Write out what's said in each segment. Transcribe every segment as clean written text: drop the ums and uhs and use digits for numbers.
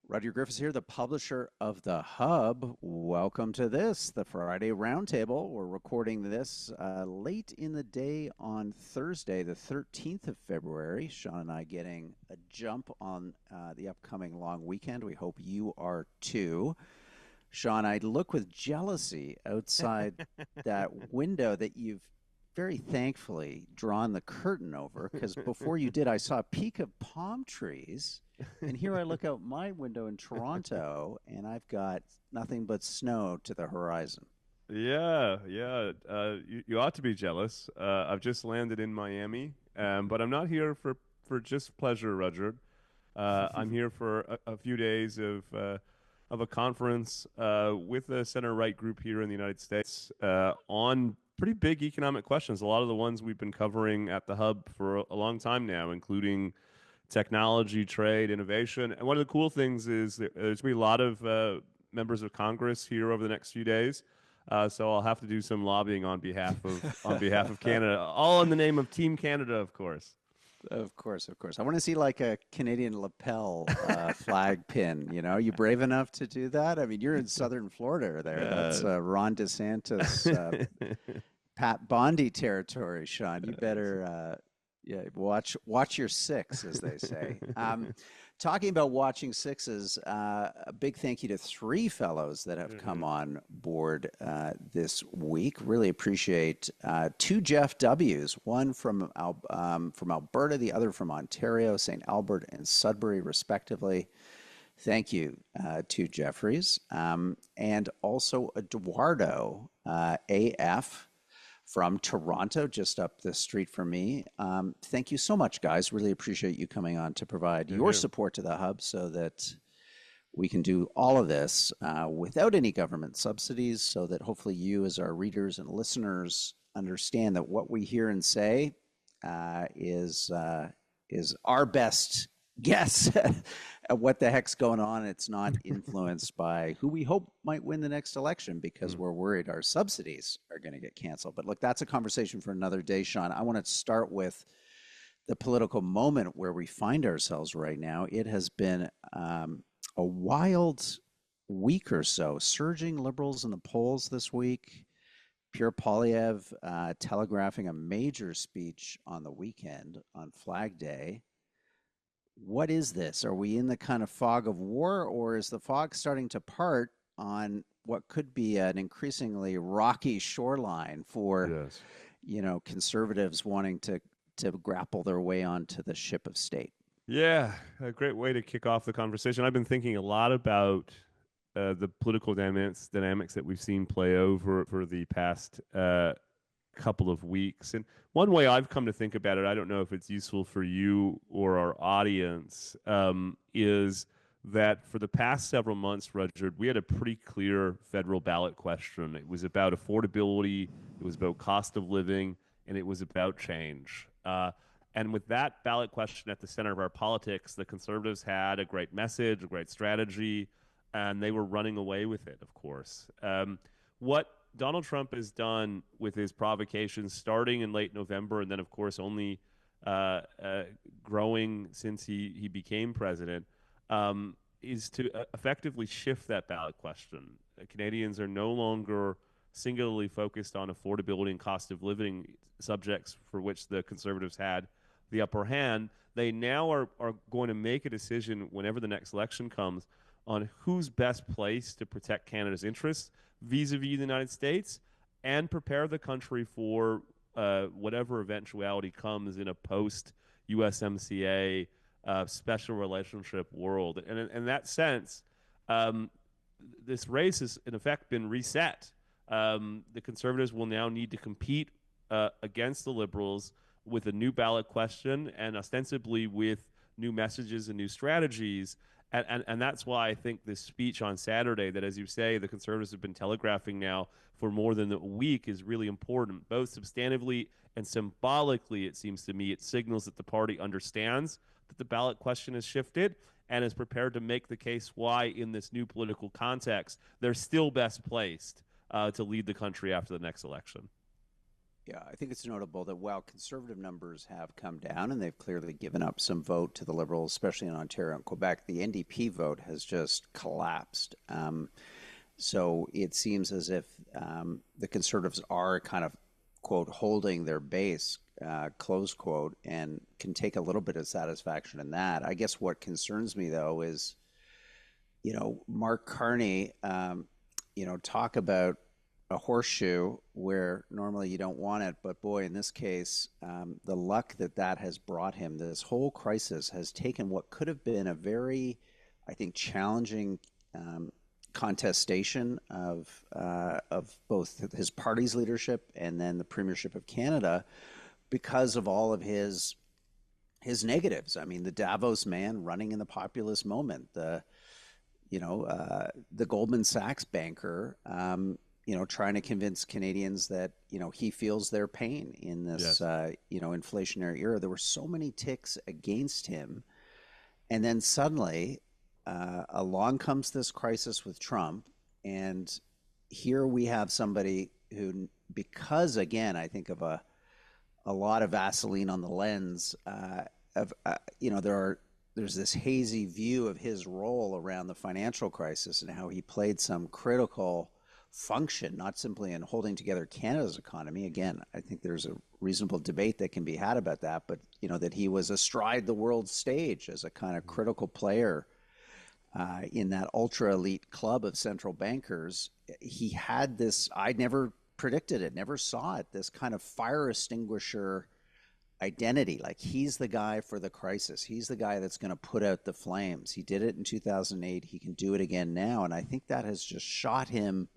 Rudyard Griffiths here, the publisher of The Hub. Welcome to the Friday Roundtable. We're recording this late in the day on Thursday, the 13th of February. Sean and I getting a jump on the upcoming long weekend. We hope you are too. Sean, I look with jealousy outside that window that you've very thankfully drawn the curtain over, because before you did, I saw a peak of palm trees. And here I look out my window in Toronto, and I've got nothing but snow to the horizon. You ought to be jealous. I've just landed in Miami, but I'm not here for just pleasure, Rudyard. I'm here for a few days of a conference with the center right group here in the United States on pretty big economic questions. A lot of the ones we've been covering at the Hub for a long time now, including technology, trade, innovation. And one of the cool things is there's going to be a lot of members of Congress here over the next few days. So I'll have to do some lobbying on behalf of Canada, all in the name of Team Canada, of course. Of course, of course. I want to see like a Canadian lapel flag pin. You brave enough to do that? I mean, you're in southern Florida there. That's Ron DeSantis, Pat Bondi territory, Sean. You better yeah, watch your six, as they say. Talking about watching sixes, a big thank you to three fellows that have come on board this week. Really appreciate two Jeff W's, one from Alberta, the other from Ontario, St. Albert and Sudbury, respectively. Thank you to Jeffries. And also Eduardo, AF, from Toronto, just up the street from me. Thank you so much, guys. Really appreciate you coming on to provide your support to the Hub so that we can do all of this without any government subsidies, so that hopefully you, as our readers and listeners, understand that what we hear and say is our best guess at what the heck's going on. It's not influenced by who we hope might win the next election, because we're worried our subsidies are going to get canceled. But look, that's a conversation for another day, Sean. I want to start with the political moment where we find ourselves right now. It has been a wild week or so. Surging Liberals in the polls this week. Pierre Poilievre telegraphing a major speech on the weekend on Flag Day. What is this? Are we in the kind of fog of war, or is the fog starting to part on what could be an increasingly rocky shoreline for, Yes. conservatives wanting to grapple their way onto the ship of state? Yeah, a great way to kick off the conversation. I've been thinking a lot about the political dynamics that we've seen play over for the past couple of weeks. And one way I've come to think about it, I don't know if it's useful for you or our audience, is that for the past several months, Rudyard, we had a pretty clear federal ballot question. It was about affordability, it was about cost of living, and it was about change. And with that ballot question at the center of our politics, the Conservatives had a great message, a great strategy, and they were running away with it, of course. What Donald Trump has done with his provocations starting in late November, and then, of course, only growing since he became president, is to effectively shift that ballot question. Canadians are no longer singularly focused on affordability and cost of living, subjects for which the Conservatives had the upper hand. They now are going to make a decision whenever the next election comes on who's best placed to protect Canada's interests vis-a-vis the United States, and prepare the country for whatever eventuality comes in a post-USMCA special relationship world. And in that sense, this race has, in effect, been reset. The Conservatives will now need to compete against the Liberals with a new ballot question, and ostensibly with new messages and new strategies. And that's why I think this speech on Saturday, that, as you say, the Conservatives have been telegraphing now for more than a week, is really important. Both substantively and symbolically, it seems to me, it signals that the party understands that the ballot question has shifted and is prepared to make the case why, in this new political context, they're still best placed to lead the country after the next election. Yeah, I think it's notable that while conservative numbers have come down and they've clearly given up some vote to the Liberals, especially in Ontario and Quebec, the NDP vote has just collapsed. So it seems as if the Conservatives are kind of, quote, holding their base, close quote, and can take a little bit of satisfaction in that. I guess what concerns me, though, is, Mark Carney, talk about a horseshoe where normally you don't want it. But boy, in this case, the luck that has brought him, this whole crisis has taken what could have been a very, I think, challenging contestation of both his party's leadership and then the premiership of Canada because of all of his negatives. I mean, the Davos man running in the populist moment, the Goldman Sachs banker, trying to convince Canadians that, he feels their pain in this, Yes. Inflationary era. There were so many ticks against him. And then suddenly, along comes this crisis with Trump. And here we have somebody who, because again, I think of a lot of Vaseline on the lens, there's this hazy view of his role around the financial crisis and how he played some critical function, not simply in holding together Canada's economy. Again, I think there's a reasonable debate that can be had about that, but that he was astride the world stage as a kind of critical player in that ultra elite club of central bankers. He had this, I never predicted it, never saw it, this kind of fire extinguisher identity. Like, he's the guy for the crisis. He's the guy that's going to put out the flames. He did it in 2008. He can do it again now. And I think that has just shot him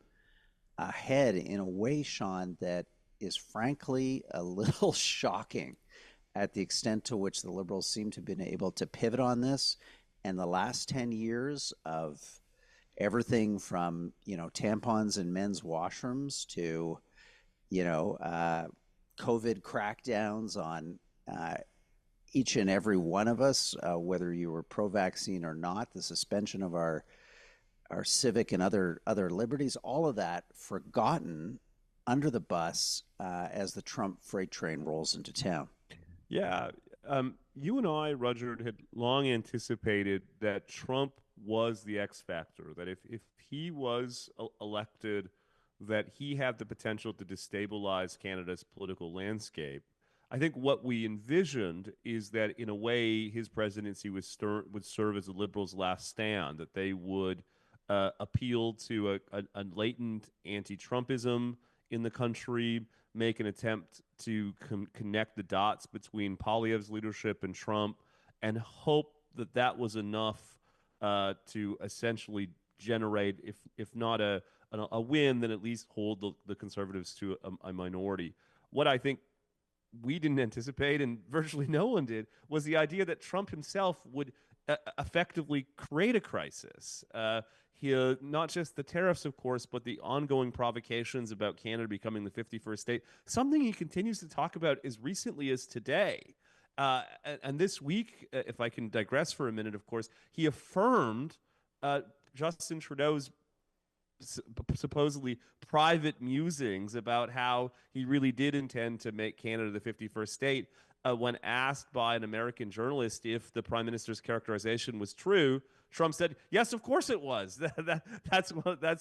ahead in a way, Sean, that is frankly a little shocking at the extent to which the Liberals seem to have been able to pivot on this. And the last 10 years of everything from, tampons in men's washrooms to, COVID crackdowns on each and every one of us, whether you were pro-vaccine or not, the suspension of our civic and other liberties, all of that forgotten under the bus as the Trump freight train rolls into town. Yeah. You and I, Roger, had long anticipated that Trump was the X factor, that if he was elected, that he had the potential to destabilize Canada's political landscape. I think what we envisioned is that, in a way, his presidency would serve as the Liberals' last stand, that they would appeal to a latent anti-Trumpism in the country, make an attempt to connect the dots between Poilievre's leadership and Trump, and hope that that was enough to essentially generate, if not a win, then at least hold the Conservatives to a minority. What I think we didn't anticipate, and virtually no one did, was the idea that Trump himself would effectively create a crisis. Not just the tariffs, of course, but the ongoing provocations about Canada becoming the 51st state, something he continues to talk about as recently as today. And this week, if I can digress for a minute, of course, he affirmed Justin Trudeau's supposedly private musings about how he really did intend to make Canada the 51st state. When asked by an American journalist if the prime minister's characterization was true, Trump said, "Yes, of course it was. That's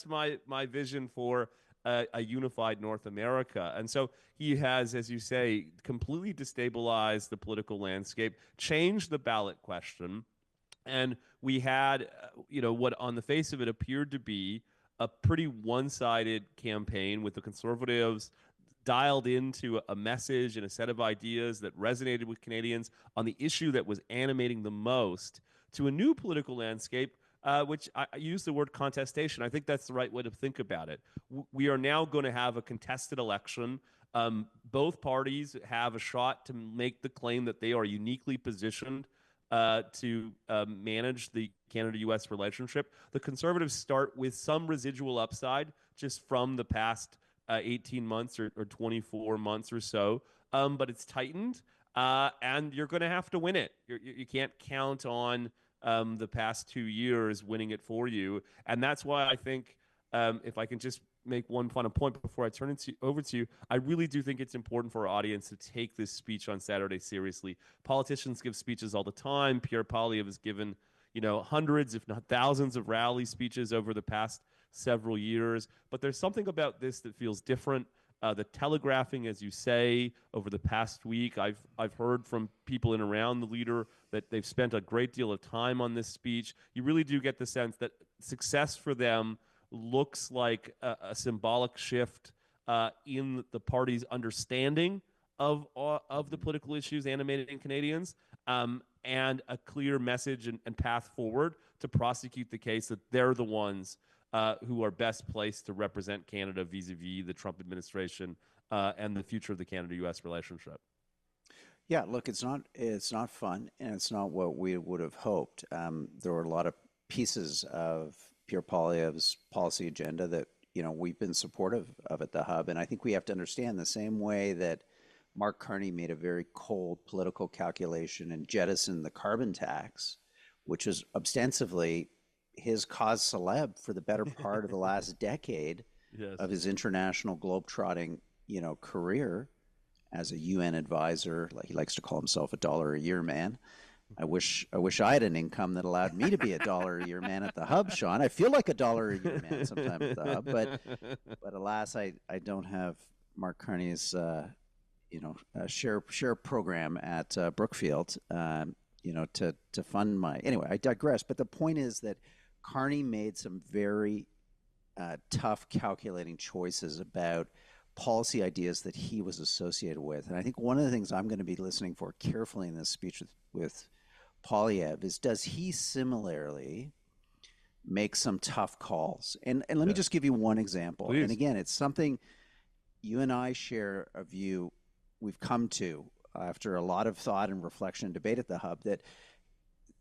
my vision for a unified North America." And so he has, as you say, completely destabilized the political landscape, changed the ballot question, and we had, what on the face of it appeared to be a pretty one-sided campaign, with the Conservatives dialed into a message and a set of ideas that resonated with Canadians on the issue that was animating them most, to a new political landscape, which I use the word contestation. I think that's the right way to think about it. We are now going to have a contested election. Both parties have a shot to make the claim that they are uniquely positioned to manage the Canada-U.S. relationship. The Conservatives start with some residual upside just from the past 18 months or 24 months or so, but it's tightened, and you're going to have to win it. You can't count on the past 2 years winning it for you, and that's why I think if I can just make one final point before I turn it over to you, I really do think it's important for our audience to take this speech on Saturday seriously. Politicians give speeches all the time. Pierre Poilievre has given, hundreds, if not thousands, of rally speeches over the past several years. But there's something about this that feels different. The telegraphing, as you say, over the past week, I've heard from people in around the leader that they've spent a great deal of time on this speech. You really do get the sense that success for them looks like a symbolic shift in the party's understanding of the political issues animating Canadians, and a clear message and path forward to prosecute the case that they're the ones who are best placed to represent Canada vis-a-vis the Trump administration and the future of the Canada-U.S. relationship. Yeah, look, it's not fun, and it's not what we would have hoped. There were a lot of pieces of Pierre Poilievre's policy agenda that we've been supportive of at the Hub, and I think we have to understand the same way that Mark Carney made a very cold political calculation and jettisoned the carbon tax, which was ostensibly his cause celeb for the better part of the last decade Yes. of his international globetrotting, career as a UN advisor. Like he likes to call himself a dollar a year man. I wish I had an income that allowed me to be a dollar a year man at the Hub, Sean. I feel like a dollar a year man sometimes at the Hub, but alas, I don't have Mark Carney's share program at Brookfield, to fund my. Anyway, I digress. But the point is that Carney made some very tough calculating choices about policy ideas that he was associated with. And I think one of the things I'm going to be listening for carefully in this speech with Poilievre is, does he similarly make some tough calls? And let me just give you one example. Please. And again, it's something you and I share a view we've come to after a lot of thought and reflection and debate at the Hub, that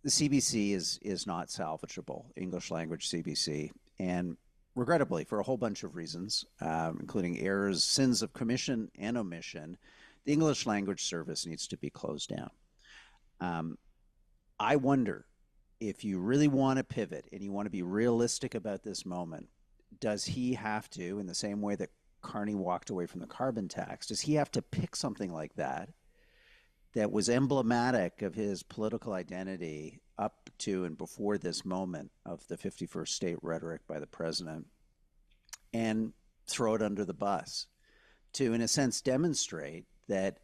the CBC is not salvageable, English language CBC. And regrettably, for a whole bunch of reasons, including errors, sins of commission and omission, the English language service needs to be closed down. I wonder, if you really want to pivot and you want to be realistic about this moment, does he have to, in the same way that Carney walked away from the carbon tax, does he have to pick something like that was emblematic of his political identity up to and before this moment of the 51st state rhetoric by the president, and throw it under the bus to, in a sense, demonstrate that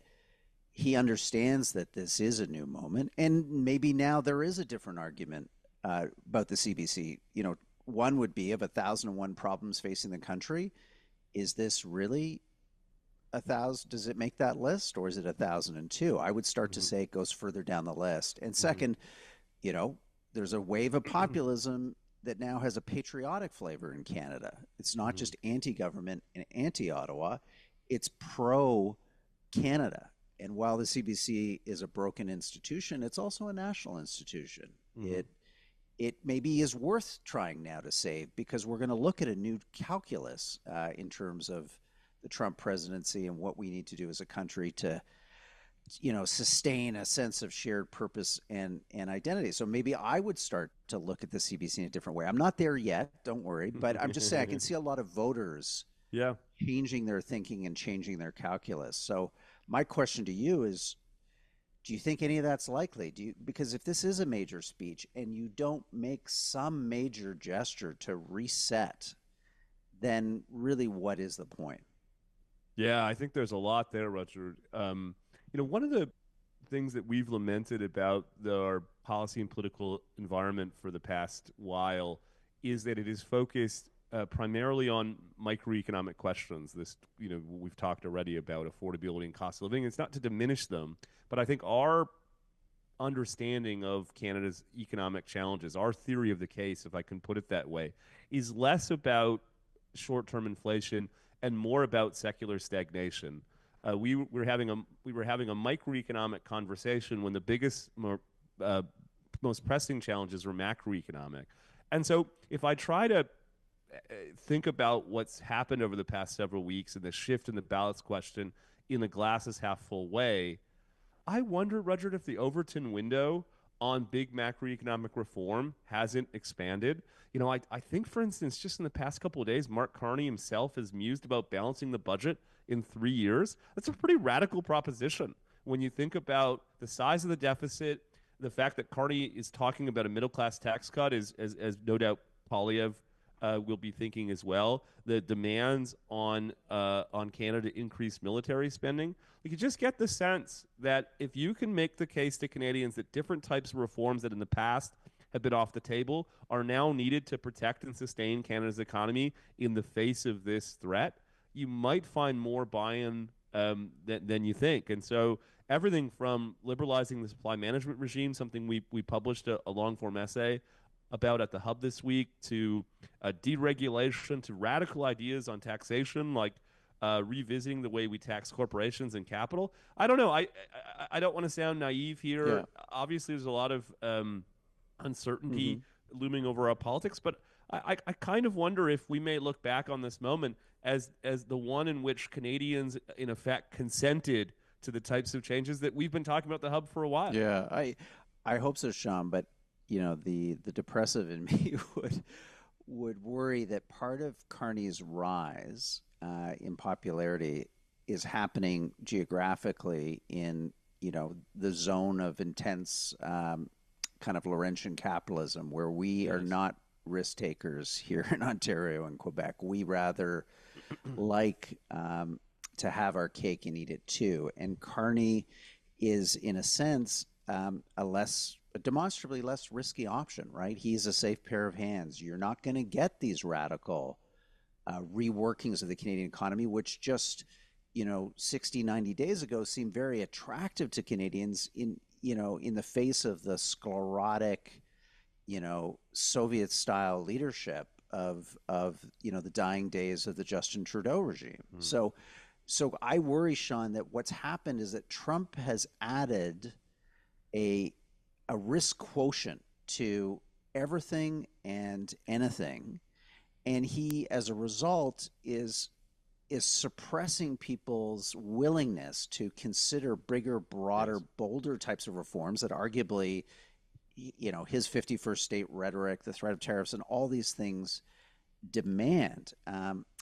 he understands that this is a new moment, and maybe now there is a different argument about the CBC. One would be, of 1,001 problems facing the country, is this really 1,000? Does it make that list, or is it 1,002? I would start to say it goes further down the list. And second, there's a wave of populism that now has a patriotic flavor in Canada. It's not just anti-government and anti-Ottawa, it's pro-Canada. And while the CBC is a broken institution, it's also a national institution. It maybe is worth trying now to save, because we're going to look at a new calculus in terms of the Trump presidency and what we need to do as a country to, sustain a sense of shared purpose and identity. So maybe I would start to look at the CBC in a different way. I'm not there yet, don't worry, but I'm just saying I can see a lot of voters changing their thinking and changing their calculus. So my question to you is, do you think any of that's likely? Because if this is a major speech and you don't make some major gesture to reset, then really what is the point? Yeah, I think there's a lot there, Rudyard. One of the things that we've lamented about our policy and political environment for the past while is that it is focused primarily on microeconomic questions. We've talked already about affordability and cost of living. It's not to diminish them, but I think our understanding of Canada's economic challenges, our theory of the case, if I can put it that way, is less about short-term inflation and more about secular stagnation. We were having a microeconomic conversation when the biggest, most pressing challenges were macroeconomic. And so if I try to think about what's happened over the past several weeks and the shift in the ballots question in the glass is half full way, I wonder, Rudyard, if the Overton window on big macroeconomic reform hasn't expanded. I think, for instance, just in the past couple of days, Mark Carney himself has mused about balancing the budget in 3 years. That's a pretty radical proposition when you think about the size of the deficit, the fact that Carney is talking about a middle class tax cut, as no doubt Poilievre will be thinking as well. The demands on Canada to increase military spending. You can just get the sense that if you can make the case to Canadians that different types of reforms that in the past have been off the table are now needed to protect and sustain Canada's economy in the face of this threat, you might find more buy-in than you think. And so everything from liberalizing the supply management regime, something we published a long-form essay about at the Hub this week, to deregulation, to radical ideas on taxation, like revisiting the way we tax corporations and capital. I don't know. I don't want to sound naive here. Yeah. Obviously, there's a lot of uncertainty Mm-hmm. looming over our politics, but I kind of wonder if we may look back on this moment as the one in which Canadians, in effect, consented to the types of changes that we've been talking about at the Hub for a while. Yeah, I hope so, Sean. But the depressive in me would worry that part of Carney's rise in popularity is happening geographically in the zone of intense kind of Laurentian capitalism, where we are Yes. not risk takers here in Ontario and Quebec. We rather like to have our cake and eat it too. And Carney is, in a sense, a demonstrably less risky option, right? He's a safe pair of hands. You're not going to get these radical reworkings of the Canadian economy, which just 60, 90 days ago seemed very attractive to Canadians in the face of the sclerotic, Soviet style leadership of the dying days of the Justin Trudeau regime. Mm. So I worry, Sean, that what's happened is that Trump has added a risk quotient to everything and anything, and he, as a result, is suppressing people's willingness to consider bigger, broader, Yes. bolder types of reforms that arguably, his 51st state rhetoric, the threat of tariffs, and all these things demand.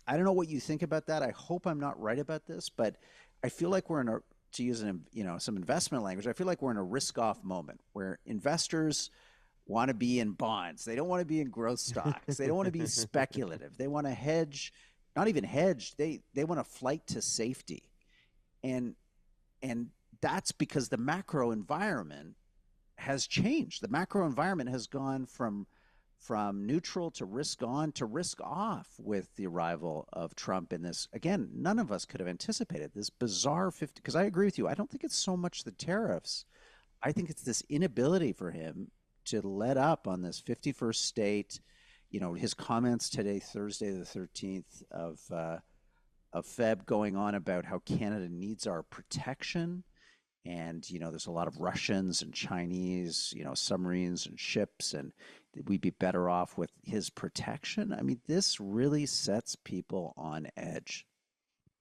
I don't know what you think about that. I hope I'm not right about this, but I feel like we're in a, to use some investment language, I feel like we're in a risk-off moment where investors want to be in bonds. They don't want to be in growth stocks. They don't want to be speculative. They want to hedge, not even hedge. They want to flight to safety, and that's because the macro environment has changed. The macro environment has gone from neutral to risk on to risk off with the arrival of Trump in this. Again, none of us could have anticipated this bizarre 50, because I agree with you. I don't think it's so much the tariffs. I think it's this inability for him to let up on this 51st state. His comments today, Thursday the 13th of Feb, going on about how Canada needs our protection. And, there's a lot of Russians and Chinese, submarines and ships, and we'd be better off with his protection. I mean, this really sets people on edge.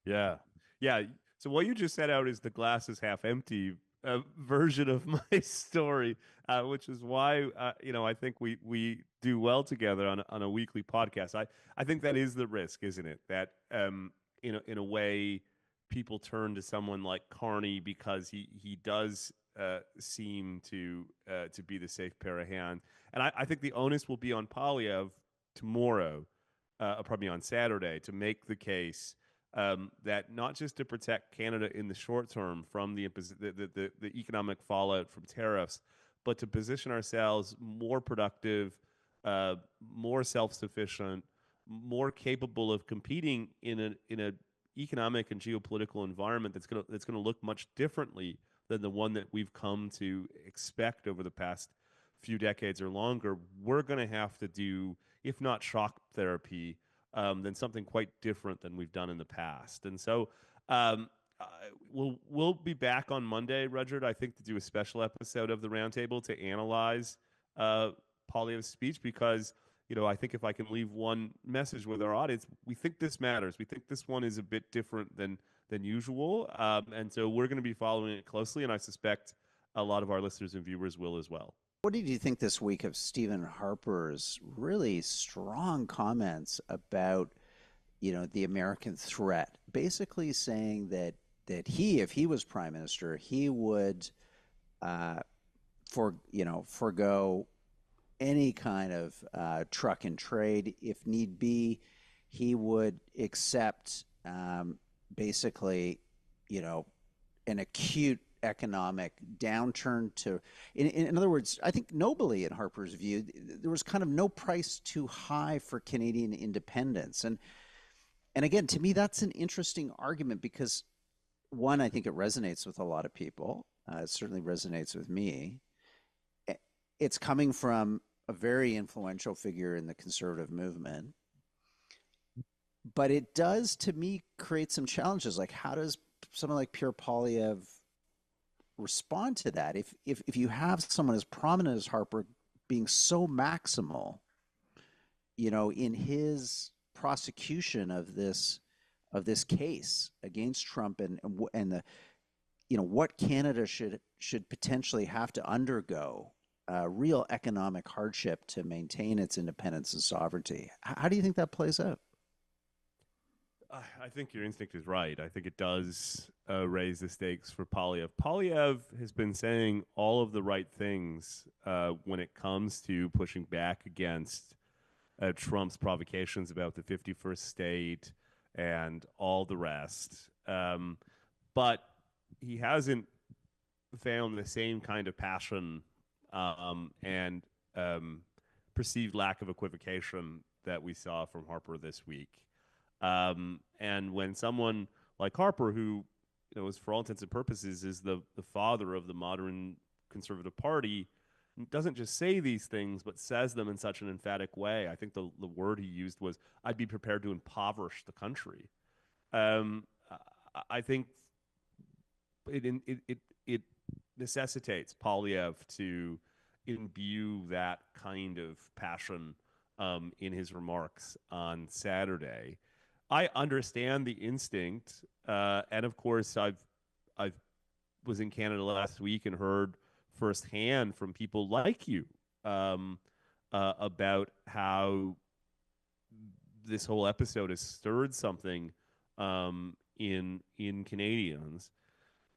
Yeah. Yeah. So what you just set out is the glass is half empty version of my story, which is why, I think we do well together on a weekly podcast. I think that is the risk, isn't it? That, in a way, people turn to someone like Carney because he does seem to be the safe pair of hands. And I think the onus will be on Poilievre tomorrow, probably on Saturday, to make the case that not just to protect Canada in the short term from the economic fallout from tariffs, but to position ourselves more productive, more self-sufficient, more capable of competing in a economic and geopolitical environment that's gonna look much differently than the one that we've come to expect over the past few decades or longer. We're gonna have to do, if not shock therapy, then something quite different than we've done in the past. And so we'll be back on Monday, Rudyard, I think, to do a special episode of the Roundtable to analyze Poilievre's speech, because I think if I can leave one message with our audience, we think this matters. We think this one is a bit different than usual, and so we're going to be following it closely, and I suspect a lot of our listeners and viewers will as well. What did you think this week of Stephen Harper's really strong comments about, the American threat, basically saying that he, if he was prime minister, he would uh, forego any kind of truck and trade if need be. He would accept basically, you know, an acute economic downturn to in other words, I think nobly in Harper's view, there was kind of no price too high for Canadian independence. And again, to me, that's an interesting argument because one, I think it resonates with a lot of people. It certainly resonates with me. It's coming from a very influential figure in the conservative movement, but it does, to me, create some challenges. Like, how does someone like Pierre Poilievre respond to that? If you have someone as prominent as Harper being so maximal, in his prosecution of this case against Trump and the what Canada should potentially have to undergo real economic hardship to maintain its independence and sovereignty. How do you think that plays out? I think your instinct is right. I think it does raise the stakes for Poilievre. Poilievre has been saying all of the right things when it comes to pushing back against Trump's provocations about the 51st state and all the rest. But he hasn't found the same kind of passion and perceived lack of equivocation that we saw from Harper this week. And when someone like Harper, who is for all intents and purposes is the father of the modern Conservative Party, doesn't just say these things, but says them in such an emphatic way. I think the word he used was, "I'd be prepared to impoverish the country." I think it necessitates Poilievre to imbue that kind of passion in his remarks on Saturday. I understand the instinct, and of course, I was in Canada last week and heard firsthand from people like you about how this whole episode has stirred something in Canadians.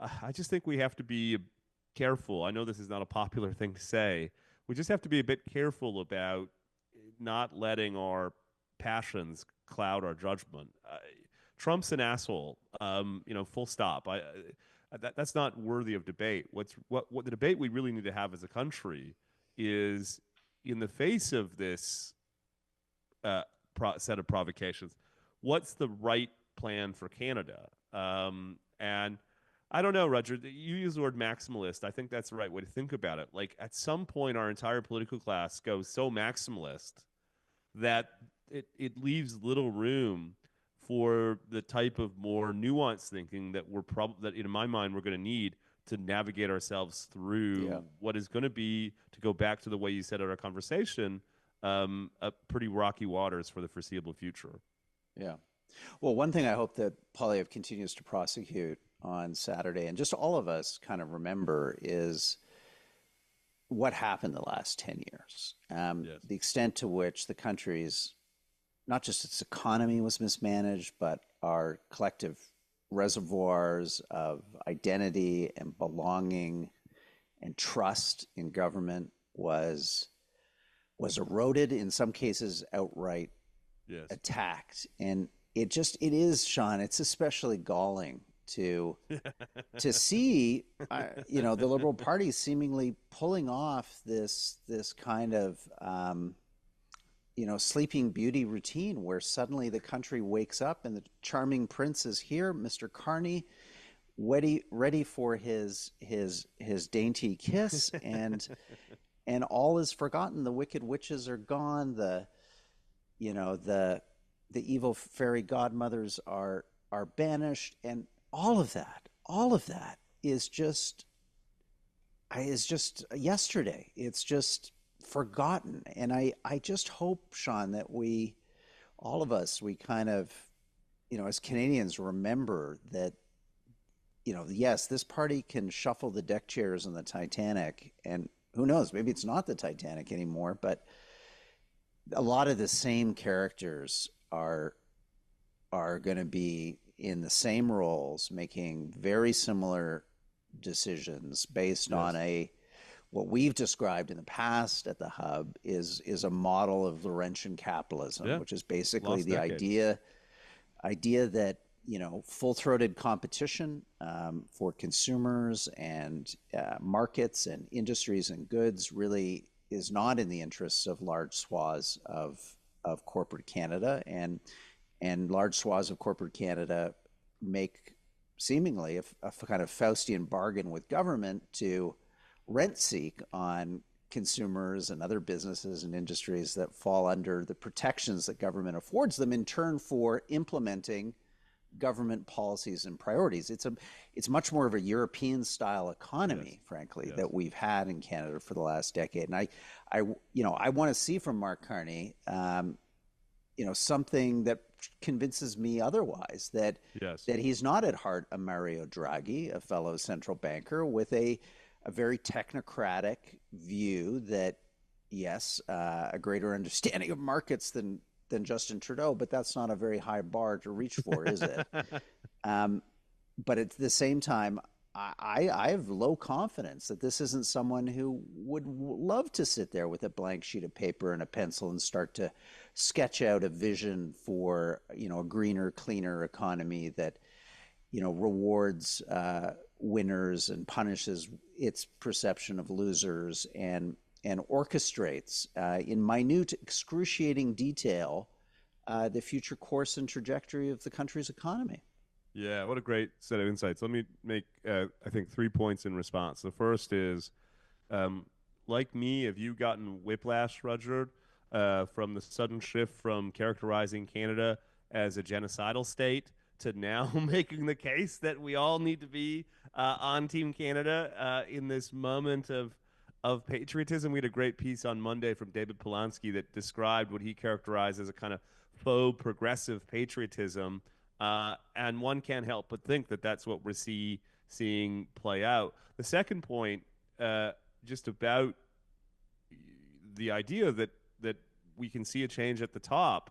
I just think we have to be careful. I know this is not a popular thing to say. We just have to be a bit careful about not letting our passions cloud our judgment. Trump's an asshole. Full stop. That's not worthy of debate. What the debate we really need to have as a country is, in the face of this set of provocations, what's the right plan for Canada? And I don't know, Roger. You use the word maximalist. I think that's the right way to think about it. Like, at some point, our entire political class goes so maximalist that it leaves little room for the type of more nuanced thinking that that in my mind we're going to need to navigate ourselves through what is going to be, to go back to the way you said in our conversation, a pretty rocky waters for the foreseeable future. Yeah. Well, one thing I hope that Poilievre continues to prosecute on Saturday, and just all of us kind of remember, is what happened the last 10 years. Yes. The extent to which the country's, not just its economy was mismanaged, but our collective reservoirs of identity and belonging and trust in government was eroded, in some cases outright attacked. And it is, Sean, it's especially galling to see the Liberal Party seemingly pulling off this kind of Sleeping Beauty routine, where suddenly the country wakes up and the charming prince is here, Mr. Carney, ready for his dainty kiss, and all is forgotten. The wicked witches are gone. The evil fairy godmothers are banished, and all of that is just yesterday. It's just forgotten. And I just hope, Sean, that all of us, we kind of, as Canadians, remember that, yes, this party can shuffle the deck chairs on the Titanic, and who knows? Maybe it's not the Titanic anymore, but a lot of the same characters are going to be in the same roles, making very similar decisions based on Yes. a what we've described in the past at the hub is a model of Laurentian capitalism, Yeah. which is basically Lost the decade. idea that full-throated competition for consumers and markets and industries and goods really is not in the interests of large swaths of corporate Canada, and large swaths of corporate Canada make seemingly a kind of Faustian bargain with government to rent seek on consumers and other businesses and industries that fall under the protections that government affords them in turn for implementing government policies and priorities. It's much more of a European style Yes. economy, frankly, Yes. that we've had in Canada for the last decade. And I want to see from Mark Carney, something that convinces me otherwise, Yes. that he's not at heart a Mario Draghi, a fellow central banker with a very technocratic view that yes, a greater understanding of markets than Justin Trudeau, but that's not a very high bar to reach for, is it? Um, but at the same time, I have low confidence that this isn't someone who would love to sit there with a blank sheet of paper and a pencil and start to sketch out a vision for a greener, cleaner economy that rewards winners and punishes its perception of losers, and orchestrates in minute, excruciating detail the future course and trajectory of the country's economy. Yeah, what a great set of insights. Let me make, I think, 3 points in response. The first is, um, like me, have you gotten whiplash, Rudyard, from the sudden shift from characterizing Canada as a genocidal state to now making the case that we all need to be on Team Canada in this moment of patriotism? We had a great piece on Monday from David Polanski that described what he characterized as a kind of faux progressive patriotism, and one can't help but think that that's what we're seeing play out. The second point, uh, just about the idea that we can see a change at the top,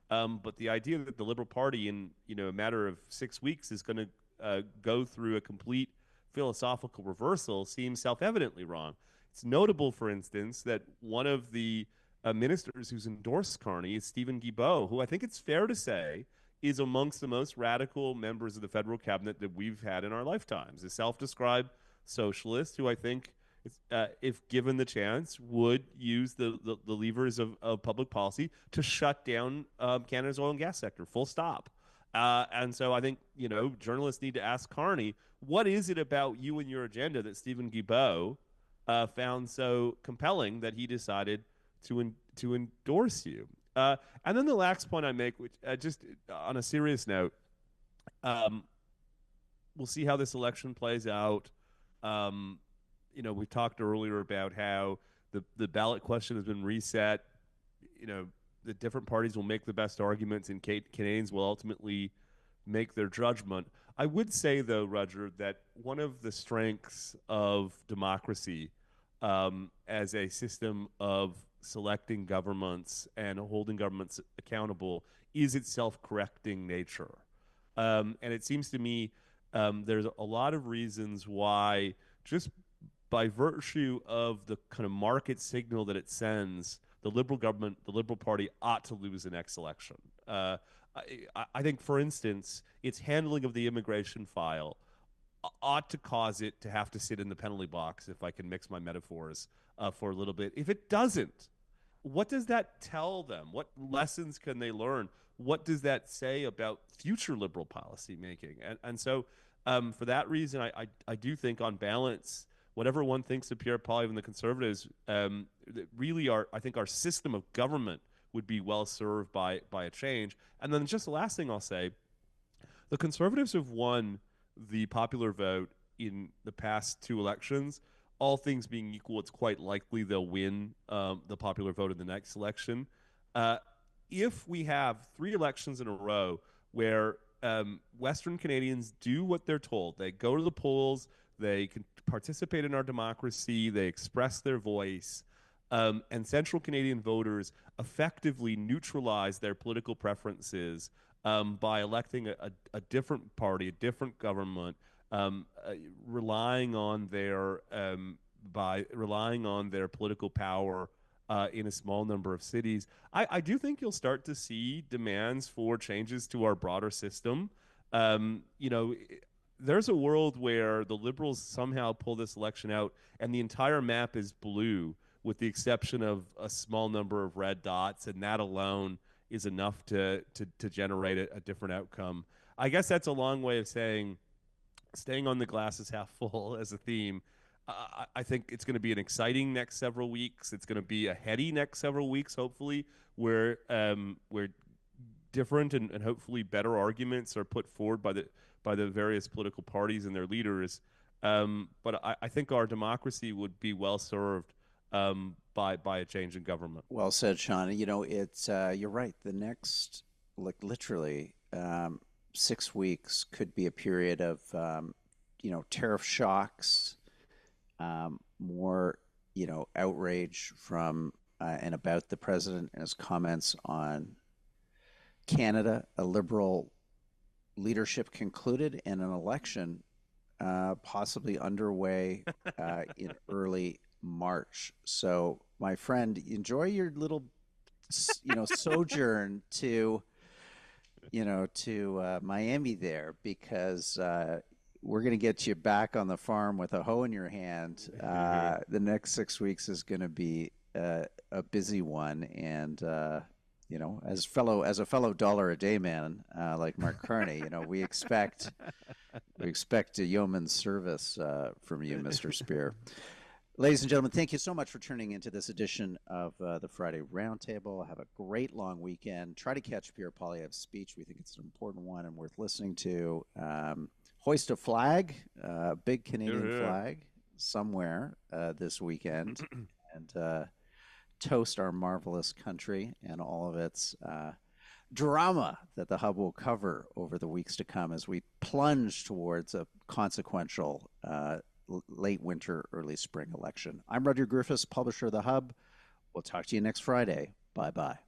but the idea that the Liberal Party in a matter of 6 weeks is going to go through a complete philosophical reversal seems self-evidently wrong. It's notable, for instance, that one of the ministers who's endorsed Carney is Stephen Guilbeault, who I think it's fair to say is amongst the most radical members of the federal cabinet that we've had in our lifetimes. A self-described socialist who I think, if given the chance, would use the levers of public policy to shut down Canada's oil and gas sector, full stop. And so I think, journalists need to ask Carney, what is it about you and your agenda that Stephen Guilbeault found so compelling that he decided to endorse you? And then the last point I make, which just on a serious note, um, we'll see how this election plays out. Um, we talked earlier about how the ballot question has been reset. The different parties will make the best arguments, and Canadians will ultimately make their judgment. I would say, though, Roger, that one of the strengths of democracy as a system of selecting governments and holding governments accountable is its self-correcting nature. And it seems to me there's a lot of reasons why, just by virtue of the kind of market signal that it sends, the Liberal government, the Liberal Party ought to lose the next election. I think, for instance, its handling of the immigration file ought to cause it to have to sit in the penalty box, if I can mix my metaphors, for a little bit. If it doesn't, what does that tell them? What lessons can they learn? What does that say about future Liberal policy making? And so, for that reason, I do think, on balance, whatever one thinks of Pierre Poilievre and the Conservatives, really, I think our system of government would be well served by a change. And then just the last thing I'll say, the Conservatives have won the popular vote in the past two elections. All things being equal, it's quite likely they'll win the popular vote in the next election. Uh, if we have three elections in a row where Western Canadians do what they're told, they go to the polls, They can participate in our democracy. They express their voice. And Central Canadian voters effectively neutralize their political preferences by electing a different party, a different government, um, uh, relying on their by relying on their political power in a small number of cities. I do think you'll start to see demands for changes to our broader system. You know, there's a world where the Liberals somehow pull this election out and the entire map is blue, with the exception of a small number of red dots, and that alone is enough to generate a different outcome. I guess that's a long way of saying staying on the glass is half full as a theme. I think it's going to be an exciting next several weeks. It's going to be a heady next several weeks, hopefully, where different and hopefully better arguments are put forward by the various political parties and their leaders. But I think our democracy would be well served by a change in government. Well said, Sean. You know, it's you're right. The next, like literally, 6 weeks could be a period of, tariff shocks, more, outrage from and about the president and his comments on Canada, a Liberal leadership concluded, and an election possibly underway in early March. So, my friend, enjoy your little, sojourn to Miami there, because we're going to get you back on the farm with a hoe in your hand. The next 6 weeks is going to be a busy one, and as a fellow dollar a day man like Mark Carney, we expect a yeoman's service from you, Mr. Speer. Ladies and gentlemen, thank you so much for tuning into this edition of the Friday Roundtable. Have a great long weekend. Try to catch Pierre Poilievre's speech. We think it's an important one and worth listening to. Hoist a flag, a big Canadian flag somewhere this weekend, and toast our marvelous country and all of its drama that the Hub will cover over the weeks to come as we plunge towards a consequential late winter, early spring election. I'm Rudyard Griffiths, publisher of the Hub. We'll talk to you next Friday. Bye-bye.